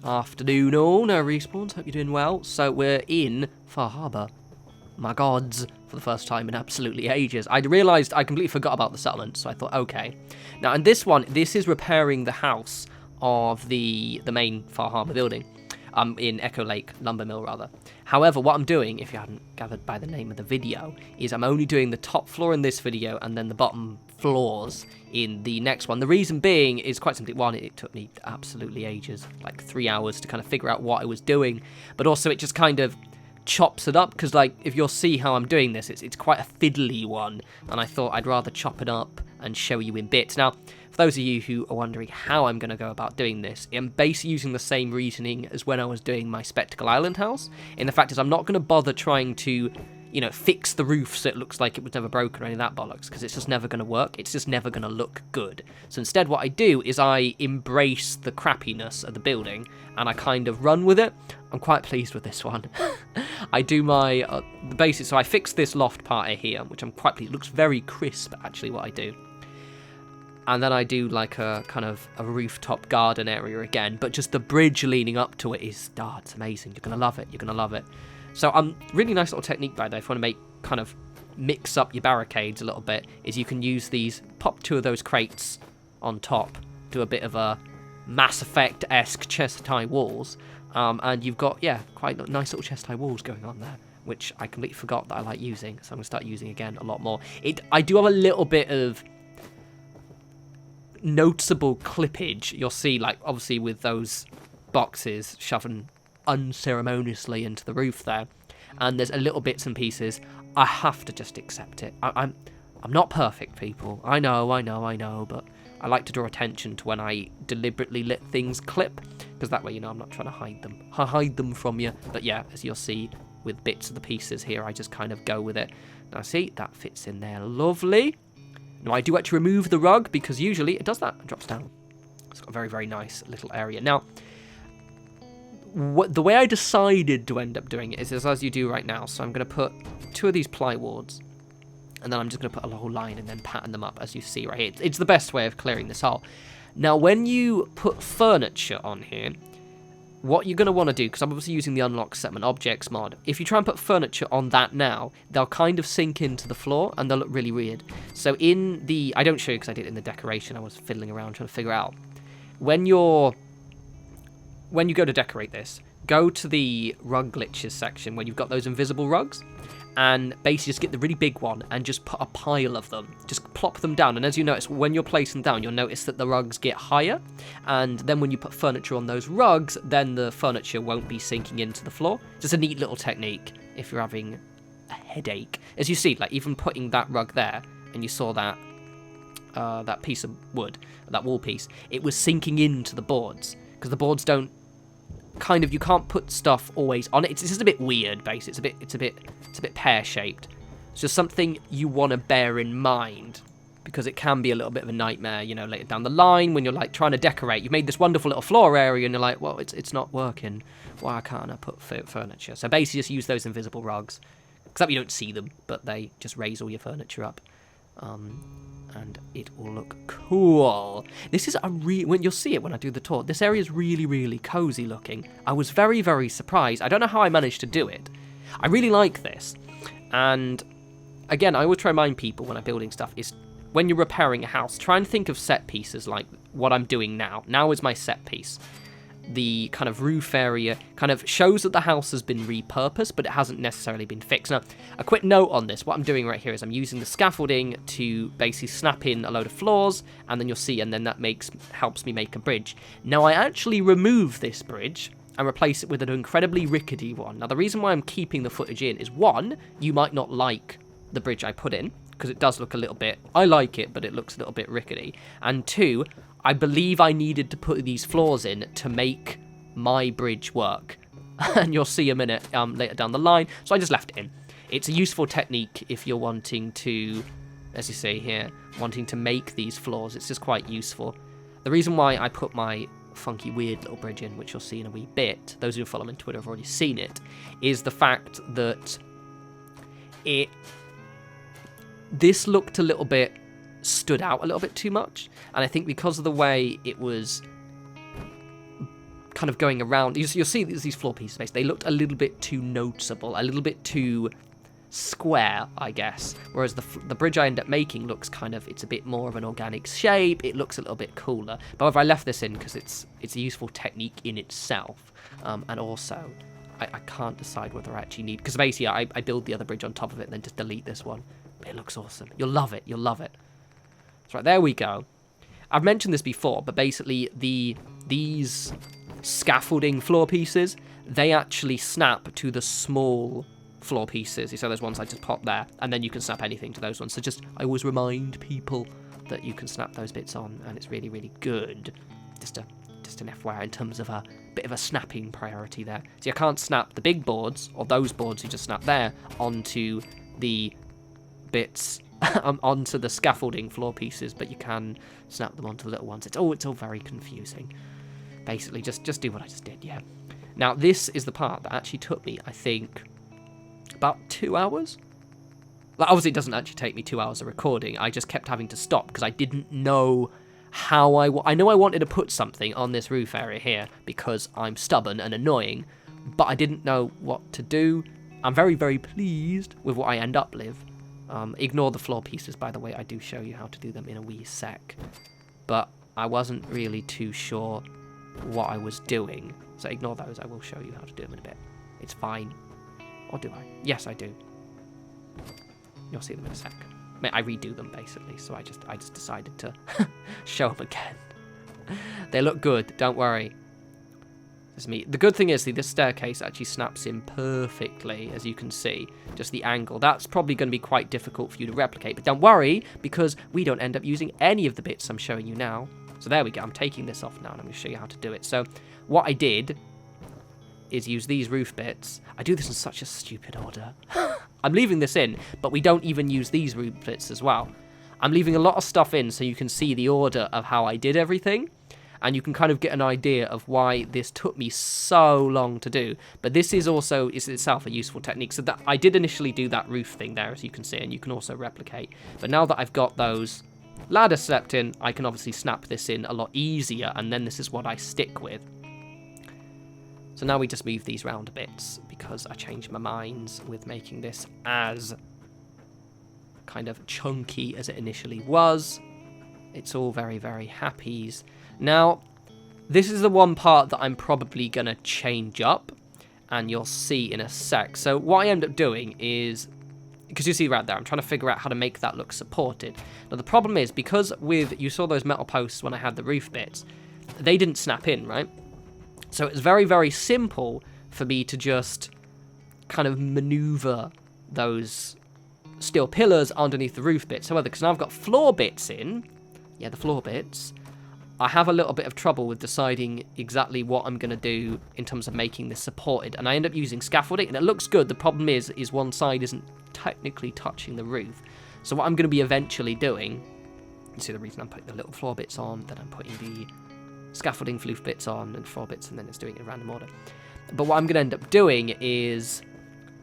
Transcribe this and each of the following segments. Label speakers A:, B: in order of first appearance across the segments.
A: Afternoon all, no respawns, hope you're doing well. So we're in Far Harbour. My gods, for the first time in absolutely ages. I realised I completely forgot about the settlement, so I thought, okay. Now in this one, this is repairing the house of the main Far Harbour building. In Echo Lake, Lumber Mill rather. However, what I'm doing, if you hadn't gathered by the name of the video, is I'm only doing the top floor in this video and then the bottom floors in the next one. The reason being is quite simply, one, it took me absolutely ages, like 3 hours to kind of figure out what I was doing, but also it just kind of chops it up, because like, if you'll see how I'm doing this, it's quite a fiddly one, and I thought I'd rather chop it up and show you in bits. Now, for those of you who are wondering how I'm going to go about doing this, I'm basically using the same reasoning as when I was doing my Spectacle Island house. And the fact is, I'm not going to bother trying to, you know, fix the roof so it looks like it was never broken or any of that bollocks, because it's just never going to work. It's just never going to look good. So instead, what I do is I embrace the crappiness of the building and I kind of run with it. I'm quite pleased with this one. I do my the basics. So I fix this loft part here, which I'm quite pleased. It looks very crisp, actually, what I do. And then I do like a kind of a rooftop garden area again, but just the bridge leading up to it is, it's amazing. You're going to love it. You're going to love it. So really nice little technique by there, if you want to make kind of mix up your barricades a little bit, is you can use these, pop 2 of those crates on top, do a bit of a Mass Effect-esque chest-high walls, and you've got, yeah, quite nice little chest-high walls going on there, which I completely forgot that I like using, so I'm going to start using again a lot more. I do have a little bit of noticeable clippage. You'll see, like, obviously with those boxes shoving unceremoniously into the roof there, and there's a little bits and pieces. I have to just accept it. I'm not perfect, people. I know, but I like to draw attention to when I deliberately let things clip, because that way, you know, I'm not trying to hide them from you. But yeah, as you'll see with bits of the pieces here, I just kind of go with it. Now see, that fits in there lovely. Now I do actually remove the rug, because usually it does that, it drops down. It's got a very, very nice little area. Now, the way I decided to end up doing it is as you do right now. So I'm going to put 2 of these plywoards, and then I'm just going to put a whole line and then pattern them up, as you see right here. It's the best way of clearing this hole. Now, when you put furniture on here, what you're going to want to do, because I'm obviously using the Unlock Settlement Objects mod, if you try and put furniture on that now, they'll kind of sink into the floor, and they'll look really weird. So in the... I don't show you because I did it in the decoration. I was fiddling around trying to figure out. When you go to decorate this, go to the rug glitches section where you've got those invisible rugs, and basically just get the really big one and just put a pile of them. Just plop them down, and as you notice, when you're placing them down, you'll notice that the rugs get higher, and then when you put furniture on those rugs, then the furniture won't be sinking into the floor. Just a neat little technique if you're having a headache. As you see, like even putting that rug there, and you saw that that piece of wood, that wall piece, it was sinking into the boards, because the boards don't kind of, you can't put stuff always on it. It's just a bit weird, basically. It's a bit pear-shaped. It's just something you want to bear in mind, because it can be a little bit of a nightmare, you know, later down the line when you're like trying to decorate. You've made this wonderful little floor area, and you're like, well, it's not working. Why can't I put furniture? So basically, just use those invisible rugs, except you don't see them, but they just raise all your furniture up. And it will look cool. This is when you'll see it when I do the tour. This area is really, really cozy looking. I was very, very surprised. I don't know how I managed to do it. I really like this. And again, I always try to remind people when I'm building stuff is when you're repairing a house, try and think of set pieces like what I'm doing now. Now is my set piece. The kind of roof area kind of shows that the house has been repurposed, but it hasn't necessarily been fixed. Now, a quick note on this. What I'm doing right here is I'm using the scaffolding to basically snap in a load of floors, and then you'll see, and then that helps me make a bridge. Now, I actually remove this bridge and replace it with an incredibly rickety one. Now, the reason why I'm keeping the footage in is, one, you might not like the bridge I put in, because it does look a little bit... I like it, but it looks a little bit rickety. And two, I believe I needed to put these floors in to make my bridge work. And you'll see a minute later down the line. So I just left it in. It's a useful technique if you're wanting to, as you see here, wanting to make these floors. It's just quite useful. The reason why I put my funky, weird little bridge in, which you'll see in a wee bit, those who follow me on Twitter have already seen it, is the fact that this looked a little bit, stood out a little bit too much, and I think because of the way it was kind of going around. You'll see these floor pieces, basically. They looked a little bit too noticeable, a little bit too square, I guess. Whereas the bridge I end up making looks kind of, it's a bit more of an organic shape. It looks a little bit cooler. But however, I left this in because it's a useful technique in itself. And also, I can't decide whether I actually need, because basically I build the other bridge on top of it and then just delete this one. But it looks awesome. You'll love it. You'll love it. So right, there we go. I've mentioned this before, but basically these scaffolding floor pieces, they actually snap to the small floor pieces. So those ones I just pop there, and then you can snap anything to those ones. So just, I always remind people that you can snap those bits on, and it's really, really good. Just an FYI in terms of a bit of a snapping priority there. So you can't snap the big boards, or those boards you just snap there, onto the bits, onto the scaffolding floor pieces, but you can snap them onto the little ones. It's all very confusing. Basically, just do what I just did, yeah. Now, this is the part that actually took me, I think, about 2 hours. Like, obviously, it doesn't actually take me 2 hours of recording. I just kept having to stop because I didn't know how I know I wanted to put something on this roof area here because I'm stubborn and annoying, but I didn't know what to do. I'm very, very pleased with what I end up with. Ignore the floor pieces, by the way. I do show you how to do them in a wee sec. But I wasn't really too sure what I was doing. So ignore those. I will show you how to do them in a bit. It's fine. Or do I? Yes, I do. You'll see them in a sec. I redo them, basically. So I just decided to show them again. They look good. Don't worry. It's me. The good thing is, this staircase actually snaps in perfectly, as you can see. Just the angle. That's probably going to be quite difficult for you to replicate. But don't worry, because we don't end up using any of the bits I'm showing you now. So there we go. I'm taking this off now, and I'm going to show you how to do it. So what I did is use these roof bits. I do this in such a stupid order. I'm leaving this in, but we don't even use these roof bits as well. I'm leaving a lot of stuff in so you can see the order of how I did everything. And you can kind of get an idea of why this took me so long to do. But this is also, is itself a useful technique. So that I did initially do that roof thing there, as you can see, and you can also replicate. But now that I've got those ladders stepped in, I can obviously snap this in a lot easier, and then this is what I stick with. So now we just move these round a bit, because I changed my minds with making this as kind of chunky as it initially was. It's all very, very happies. Now, this is the one part that I'm probably going to change up, and you'll see in a sec. So what I end up doing is, because you see right there, I'm trying to figure out how to make that look supported. Now, the problem is, because you saw those metal posts when I had the roof bits, they didn't snap in, right? So it's very, very simple for me to just kind of maneuver those steel pillars underneath the roof bits. However, because now I've got floor bits in, yeah, the floor bits, I have a little bit of trouble with deciding exactly what I'm going to do in terms of making this supported. And I end up using scaffolding, and it looks good. The problem is one side isn't technically touching the roof. So what I'm going to be eventually doing, you see the reason I'm putting the little floor bits on, then I'm putting the scaffolding floof bits on, and floor bits, and then it's doing it in random order. But what I'm going to end up doing is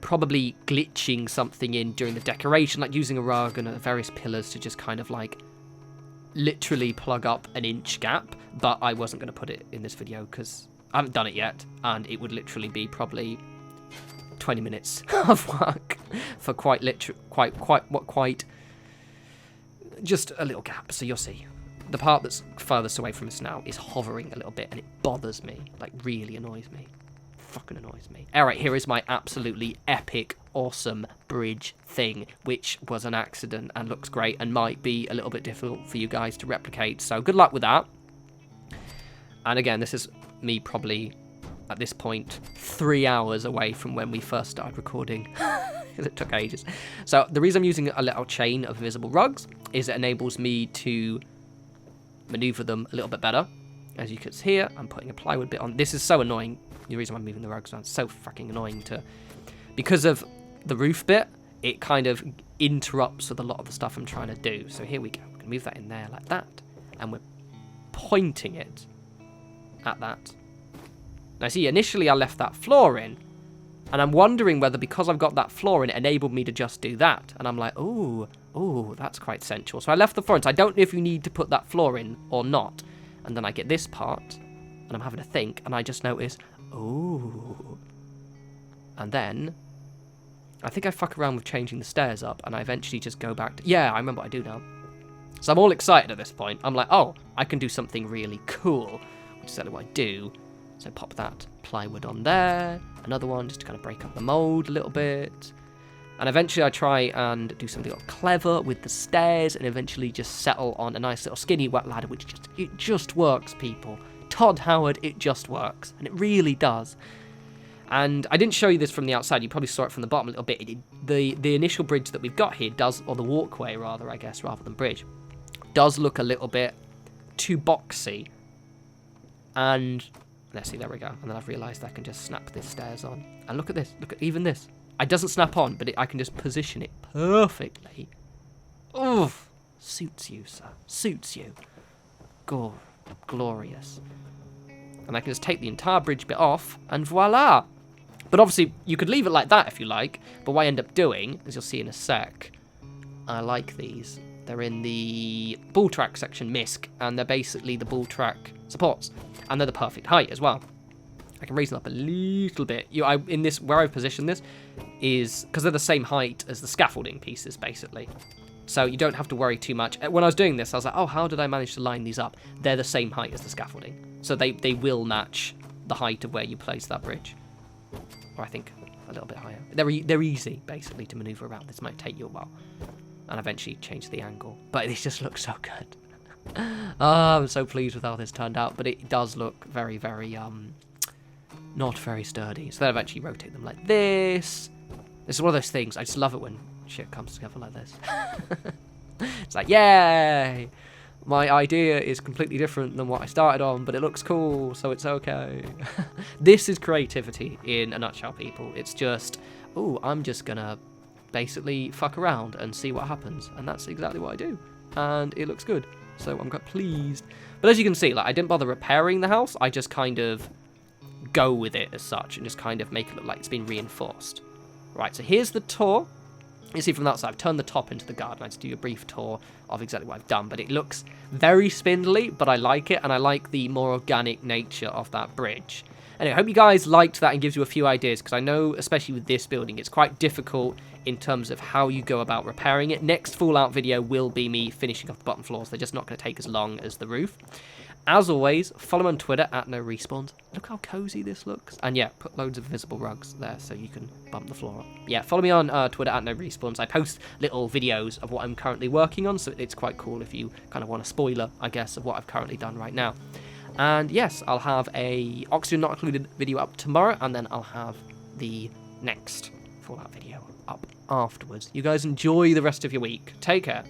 A: probably glitching something in during the decoration, like using a rug and various pillars to just kind of like literally plug up an inch gap, but I wasn't going to put it in this video because I haven't done it yet, and it would literally be probably 20 minutes of work for quite just a little gap. So you'll see. The part that's furthest away from us now is hovering a little bit, and it bothers me, like really annoys me. Fucking annoys me. Alright, here is my absolutely epic, awesome bridge thing, which was an accident and looks great and might be a little bit difficult for you guys to replicate. So good luck with that. And again, this is me probably, at this point, 3 hours away from when we first started recording. Because it took ages. So the reason I'm using a little chain of invisible rugs is it enables me to maneuver them a little bit better. As you can see here, I'm putting a plywood bit on. This is so annoying. The reason I'm moving the rugs around is so fucking annoying because of the roof bit, it kind of interrupts with a lot of the stuff I'm trying to do. So here we go. We can move that in there like that, and we're pointing it at that. Now see, initially I left that floor in, and I'm wondering whether because I've got that floor in, it enabled me to just do that. And I'm like, oh, that's quite sensual. So I left the floor in. So I don't know if you need to put that floor in or not. And then I get this part, and I'm having to think, and I just notice, ooh. And then I think I fuck around with changing the stairs up, and I eventually just go back to... Yeah, I remember what I do now. So I'm all excited at this point. I'm like, oh, I can do something really cool, which is exactly what I do. So pop that plywood on there. Another one just to kind of break up the mold a little bit. And eventually I try and do something clever with the stairs, and eventually just settle on a nice little skinny wet ladder, which just works, people. Todd Howard, it just works. And it really does. And I didn't show you this from the outside. You probably saw it from the bottom a little bit. The initial bridge that we've got here does, or the walkway rather, I guess, rather than bridge, does look a little bit too boxy. And let's see, there we go. And then I've realised I can just snap this stairs on. And look at this. Look at even this. It doesn't snap on, but I can just position it perfectly. Oof. Suits you, sir. Suits you. Glorious. And I can just take the entire bridge bit off, and voila. But obviously, you could leave it like that if you like. But what I end up doing, as you'll see in a sec, I like these. They're in the ball track section, MISC, and they're basically the ball track supports. And they're the perfect height as well. I can raise them up a little bit. In this, where I've positioned this, is because they're the same height as the scaffolding pieces, basically. So you don't have to worry too much. When I was doing this, I was like, oh, how did I manage to line these up? They're the same height as the scaffolding. So they will match the height of where you place that bridge. Or I think a little bit higher. They're easy, basically, to maneuver around. This might take you a while. And eventually change the angle. But this just looks so good. I'm so pleased with how this turned out. But it does look very, very, not very sturdy. So then eventually rotate them like this. This is one of those things. I just love it when shit comes together like this. It's like, yay! My idea is completely different than what I started on, but it looks cool, so it's okay. This is creativity in a nutshell, people. It's just, ooh, I'm just gonna basically fuck around and see what happens. And that's exactly what I do. And it looks good. So I'm quite pleased. But as you can see, like, I didn't bother repairing the house. I just kind of go with it as such and just kind of make it look like it's been reinforced. Right, so here's the tour. You see from that side, I've turned the top into the garden. I just do a brief tour of exactly what I've done. But it looks very spindly, but I like it. And I like the more organic nature of that bridge. Anyway, I hope you guys liked that and gives you a few ideas. Because I know, especially with this building, it's quite difficult in terms of how you go about repairing it. Next Fallout video will be me finishing off the bottom floors. They're just not going to take as long as the roof. As always, follow me on Twitter at norespawns. Look how cozy this looks. And yeah, put loads of invisible rugs there so you can bump the floor up. Yeah, follow me on Twitter at norespawns. I post little videos of what I'm currently working on, so it's quite cool if you kind of want a spoiler, I guess, of what I've currently done right now. And yes, I'll have a Oxygen Not Included video up tomorrow, and then I'll have the next Fallout video up afterwards. You guys enjoy the rest of your week. Take care.